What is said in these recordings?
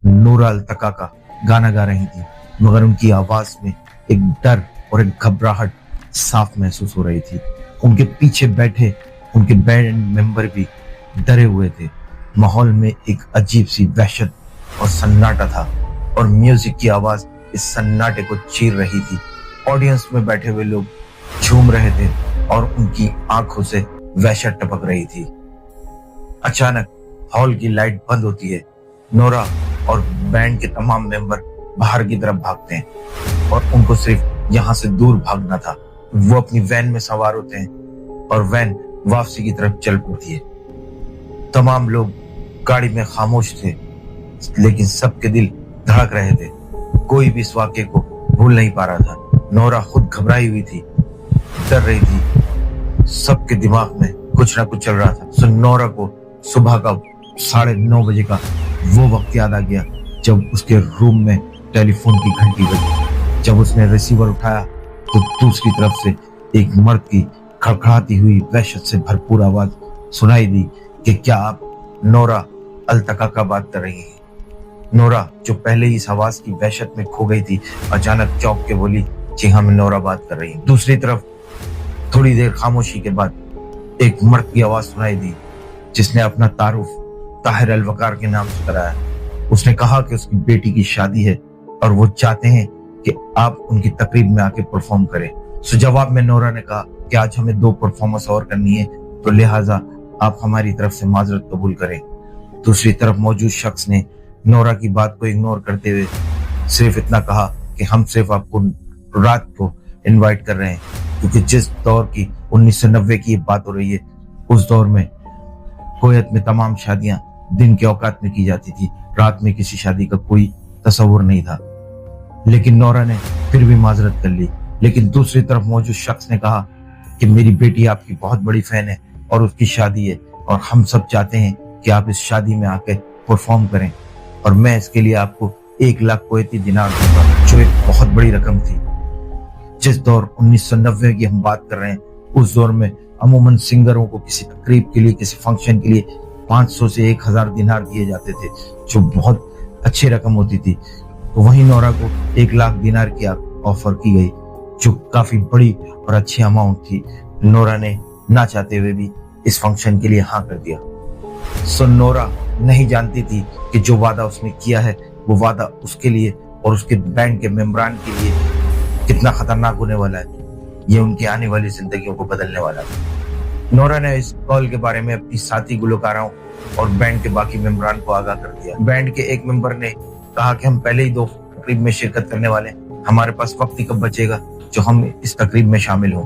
नूरा अल्तका का गाना गा रही थी, मगर उनकी आवाज में एक डर और एक घबराहट साफ महसूस हो रही थी। उनके पीछे बैठे उनके बैंड मेंबर भी डरे हुए थे। माहौल में एक अजीब सी वहशत और सन्नाटा था और म्यूजिक की आवाज इस सन्नाटे को चीर रही थी। ऑडियंस में बैठे हुए लोग झूम रहे थे और उनकी आंखों से वहशत टपक रही थी। अचानक हॉल की लाइट बंद होती है। नोरा और बैंड के तमाम मेंबर बाहर की तरफ भागते हैं और उनको सिर्फ यहाँ से दूर भागना था। वो अपनी वैन में सवार होते हैं और वैन वापसी की तरफ चल पड़ती है। तमाम लोग गाड़ी में खामोश थे, लेकिन सबके दिल धड़क रहे थे। कोई भी इस वाक्य को भूल नहीं पा रहा था। नोरा खुद घबराई हुई थी, डर रही थी। सबके दिमाग में कुछ ना कुछ चल रहा था। सो नोरा को सुबह का 9:30 बजे का वो वक्त याद आ गया जब उसके रूम में टेलीफोन की घंटी बजी। जब उसने रिसीवर उठाया तो दूसरी तरफ से एक मर्द की खड़खड़ाती हुई वहशत से भरपूर आवाज सुनाई दी कि क्या आप नोरा अल्तका का बात कर रही हैं? नोरा, जो पहले ही इस आवाज की वहशत में खो गई थी, अचानक चौंक के बोली, जी हाँ, मैं नोरा बात कर रही हूँ। दूसरी तरफ थोड़ी देर खामोशी के बाद एक मर्द की आवाज सुनाई दी जिसने अपना तारुफ ताहिर अल वकार के नाम से कराया। उसने कहा कि उसकी बेटी की शादी है और वो चाहते हैं कि आप उनकी तकरीब में आके परफॉर्म करें। सो जवाब में नोरा ने कहा कि आज हमें 2 परफॉर्मेंस और करनी है, तो लिहाजा आप हमारी तरफ से माजरत कबूल करें। दूसरी तरफ मौजूद शख्स ने नोरा की बात को इग्नोर करते हुए सिर्फ इतना कहा कि हम सिर्फ आपको रात को इनवाइट कर रहे हैं, क्योंकि जिस दौर की 1990 की ये बात हो रही है, उस दौर में कुवैत में तमाम शादियां दिन के औकात में की जाती थी। रात में किसी शादी का कोई तस्वुर नहीं था। लेकिन नोरा ने फिर भी माजरत कर ली। लेकिन दूसरी तरफ मौजूद शख्स ने कहा कि मेरी बेटी आपकी बहुत बड़ी फैन है और उसकी शादी है और हम सब चाहते हैं कि आप इस शादी में आके परफॉर्म करें, और मैं इसके लिए आपको 1 लाख कुवैती दिनार दूंगा, जो एक बहुत बड़ी रकम थी। जिस दौर 1990 की हम बात कर रहे हैं, उस दौर में अमूमन सिंगरों को किसी तकरीब के लिए, किसी फंक्शन के लिए 500 से 1000 दिनार दिए जाते थे, जो बहुत अच्छी रकम होती थी। तो वहीं नोरा को 1 लाख दिनार की ऑफर की गई, जो काफी बड़ी और अच्छी अमाउंट थी। नोरा ने ना चाहते हुए भी इस फंक्शन के लिए हाँ कर दिया। सो नोरा नहीं जानती थी कि जो वादा उसने किया है, वो वादा उसके लिए और उसके बैंड के मेंबरान के लिए कितना खतरनाक होने वाला है। ये उनकी आने वाली जिंदगियों को बदलने वाला है। नोरा ने इस कॉल के बारे में अपनी साथी गुलकारों और बैंड के बाकी मेंबरान को आगाह कर दिया। बैंड के एक मेंबर ने कहा कि हम पहले ही 2 तकरीब में शिरकत करने वाले हैं, हमारे पास वक्त ही कब बचेगा जो हम इस तकरीब में शामिल हों।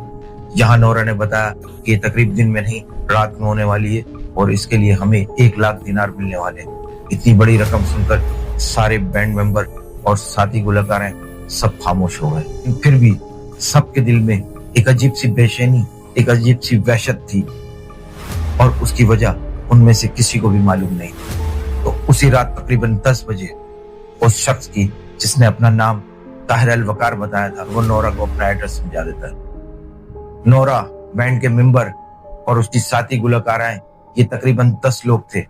जहां नोरा ने बताया कि ये तकरीब दिन में नहीं, रात में होने वाली है और इसके लिए हमें 1 लाख दिनार मिलने वाले हैं। इतनी बड़ी रकम सुनकर सारे बैंड मेंबर और साथी गुलकार सब खामोश हो गए। फिर भी सबके दिल में एक अजीब सी बेचैनी, एक अजीब सी वहशत थी, और उसकी वजह उनमें से किसी को भी मालूम नहीं थी। तो उसी रात तकरीबन 10 बजे उस शख्स की जिसने अपना नाम ताहिर अल वकार बताया था, वो नोरा को अपना एड्रेस समझा देता है। नोरा, बैंड के मेंबर और उसकी साथी गुलकाराएं, ये तकरीबन 10 लोग थे।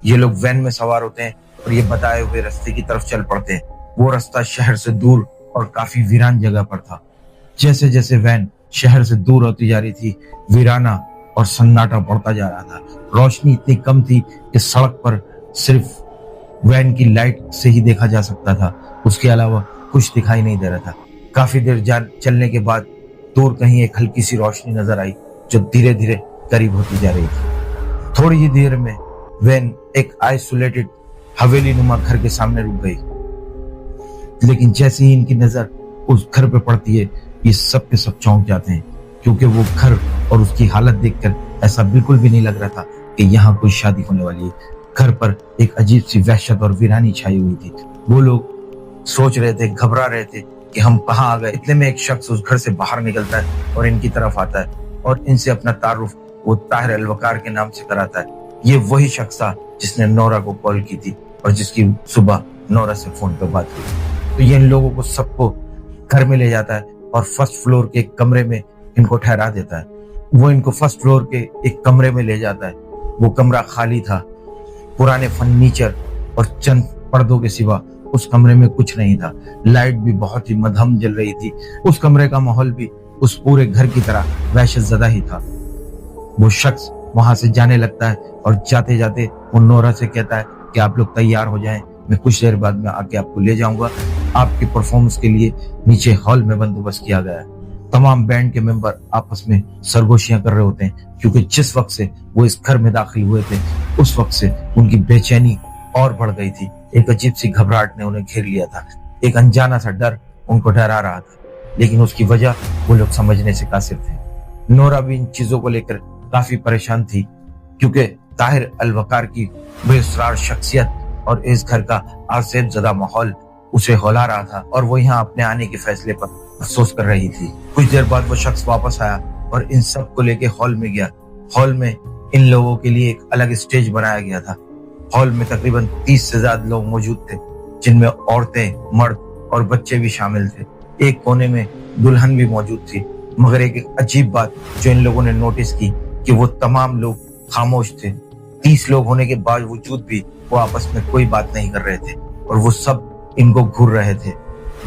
ये लोग वैन में सवार होते हैं और ये बताए हुए रास्ते की तरफ चल पड़ते हैं। वो रास्ता शहर से दूर और काफी वीरान जगह पर था। जैसे जैसे वैन शहर से दूर होती जा रही थी, वीराना और सन्नाटा बढ़ता जा रहा था। रोशनी इतनी कम थी कि सड़क पर सिर्फ वैन की लाइट से ही देखा जा सकता था, उसके अलावा कुछ दिखाई नहीं दे रहा था। काफी देर चलने के बाद दूर कहीं एक हल्की सी रोशनी नजर आई, जो धीरे धीरे करीब होती जा रही थी। थोड़ी ही देर में वैन एक आइसोलेटेड हवेली नुमा घर के सामने रुक गई। लेकिन जैसे ही इनकी नजर उस घर पे पड़ती है, ये सब के सब चौंक जाते हैं, क्योंकि वो घर और उसकी हालत देखकर ऐसा बिल्कुल भी नहीं लग रहा था कि यहाँ कोई शादी होने वाली है। घर पर एक अजीब सी वहशत और वीरानी छाई हुई थी। वो लोग सोच रहे थे, घबरा रहे थे कि हम कहाँ आ गए। इतने में एक शख्स उस घर से बाहर निकलता है और इनकी तरफ आता है और इनसे अपना तारुफ वो ताहिर अल वकार के नाम से कराता है। ये वही शख्स था जिसने नोरा को कॉल की थी और जिसकी सुबह नोरा से फोन पर बात हुई। तो ये इन लोगों को सबको घर में ले जाता है और फर्स्ट फ्लोर के एक कमरे में इनको ठहरा देता है। वो इनको फर्स्ट फ्लोर के एक कमरे में ले जाता है। वो कमरा खाली था। पुराने फर्नीचर और चंद पर्दों के सिवा उस कमरे में कुछ नहीं था। लाइट भी बहुत ही मध्यम जल रही थी। उस कमरे का माहौल भी उस पूरे घर की तरह वहशतज़दा ही था। वो शख्स वहां से जाने लगता है और जाते जाते वो नोरा से कहता है कि आप लोग तैयार हो जाएं, मैं कुछ देर बाद में आके आपको ले जाऊंगा। आपकी परफॉर्मेंस के लिए नीचे हॉल में बंदोबस्त किया गया है। तमाम बैंड के मेंबर आपस में सरगोशियां कर रहे होते हैं, क्योंकि जिस वक्त से वो इस घर में दाखिल हुए थे उस वक्त से उनकी बेचैनी और बढ़ गई थी। एक अजीब सी घबराहट ने उन्हें घेर लिया था। एक अनजाना सा डर उनको डरा रहा था, लेकिन उसकी वजह वो लोग समझने से कासिर थे। नोरा भी इन चीजों को लेकर काफी परेशान थी, क्योंकि ताहिर अलवकार की बेसरार शख्सियत और इस घर का आसेब ज़दा माहौल उसे हौला रहा था और वो यहाँ अपने आने के फैसले पर अफसोस कर रही थी। कुछ देर बाद वो शख्स वापस आया और इन सब को लेके हॉल में गया। हॉल में इन लोगों के लिए एक अलग स्टेज बनाया गया था। हॉल में तकरीबन 30 से ज्यादा लोग मौजूद थे, जिनमें औरतें, मर्द और बच्चे भी शामिल थे। एक कोने में दुल्हन भी मौजूद थी, मगर एक अजीब बात जो इन लोगों ने नोटिस की कि वो तमाम लोग खामोश थे। 30 लोग होने के बावजूद भी वो आपस में कोई बात नहीं कर रहे थे और वो सब इनको घूर रहे थे।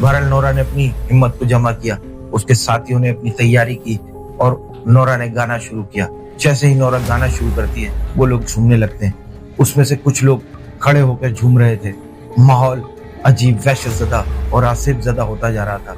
बहरहाल नोरा ने अपनी हिम्मत को जमा किया, उसके साथियों ने अपनी तैयारी की और नोरा ने गाना शुरू किया। जैसे ही नोरा गाना शुरू करती है वो लोग झूमने लगते हैं। उसमें से कुछ लोग खड़े होकर झूम रहे थे। माहौल अजीब, वहशतज़दा और आसिफज़दा होता जा रहा था।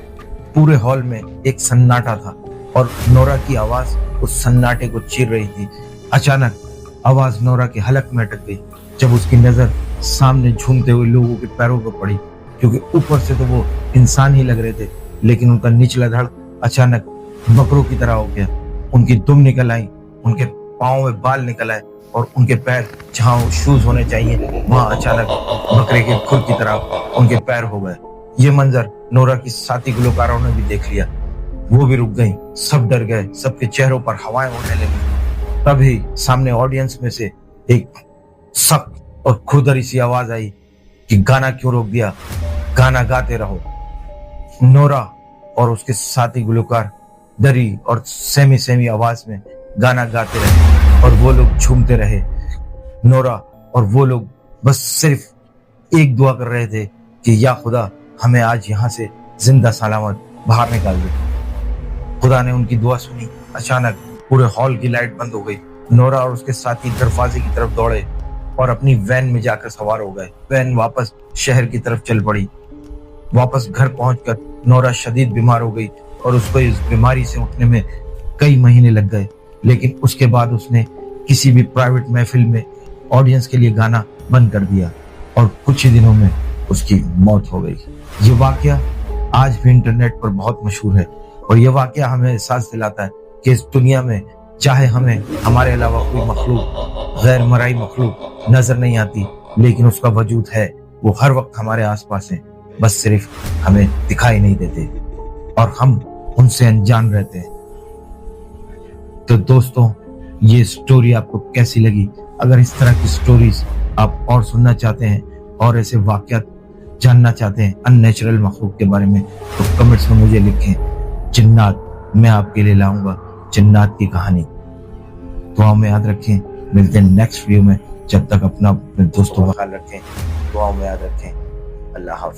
पूरे हॉल में एक सन्नाटा था और नोरा की आवाज उस सन्नाटे को चीर रही थी। अचानक आवाज नोरा के हलक में अटक गई जब उसकी नजर सामने झूमते हुए लोगों के पैरों पर पड़ी, क्योंकि ऊपर से तो वो इंसान ही लग रहे थे, लेकिन उनका निचला धड़ अचानक बकरों की तरह हो गया। उनकी दुम निकल आई, उनके पाँव में बाल निकल आए और उनके पैर जहाँ शूज होने चाहिए वहां अचानक बकरे के खुर की तरह उनके पैर हो गए। ये मंजर नोरा की साथी गुलकारों ने भी देख लिया। वो भी रुक गई, सब डर गए, सबके चेहरों पर हवाएं उड़ने लगी। तभी सामने ऑडियंस में से एक सख्त और खुरदरी सी आवाज आई कि गाना क्यों रोक दिया, गाना गाते रहो। नोरा और उसके साथी गुलकार डरी और सेमी सेमी आवाज में गाना गाते रहे और वो लोग झूमते रहे। नोरा और वो लोग बस सिर्फ एक दुआ कर रहे थे कि या खुदा हमें आज यहाँ से जिंदा सलामत बाहर निकाल दे। खुदा ने उनकी दुआ सुनी। अचानक पूरे हॉल की लाइट बंद हो गई। नोरा और उसके साथी दरवाजे की तरफ दौड़े और अपनी वैन में जाकर सवार हो गए। वैन वापस शहर की तरफ चल पड़ी। वापस घर पहुंचकर नोरा शदीद बीमार हो गई और उसको इस बीमारी से उठने में कई महीने लग गए, लेकिन उसके बाद उसने किसी भी प्राइवेट महफिल में ऑडियंस के लिए गाना बंद कर दिया और कुछ ही दिनों में उसकी मौत हो गई। ये वाकया आज भी इंटरनेट पर बहुत मशहूर है और ये वाकया हमें एहसास दिलाता है कि इस दुनिया में चाहे हमें हमारे अलावा कोई मखलूक, गैर मराई मखलूक नजर नहीं आती, लेकिन उसका वजूद है। वो हर वक्त हमारे आसपास है, बस सिर्फ हमें दिखाई नहीं देते और हम उनसे अनजान रहते हैं। तो दोस्तों, ये स्टोरी आपको कैसी लगी? अगर इस तरह की स्टोरीज आप और सुनना चाहते हैं और ऐसे वाकयात जानना चाहते हैं अननेचुरल मखलूक के बारे में, तो कमेंट्स में मुझे लिखें। जिन्नात मैं आपके लिए लाऊंगा, जिन्नात की कहानी। दुआओं में याद रखें। मिलते हैं नेक्स्ट वीडियो में। जब तक अपने दोस्तों का ख्याल रखें, दुआओं में याद रखें। अल्लाह हाफ़िज़।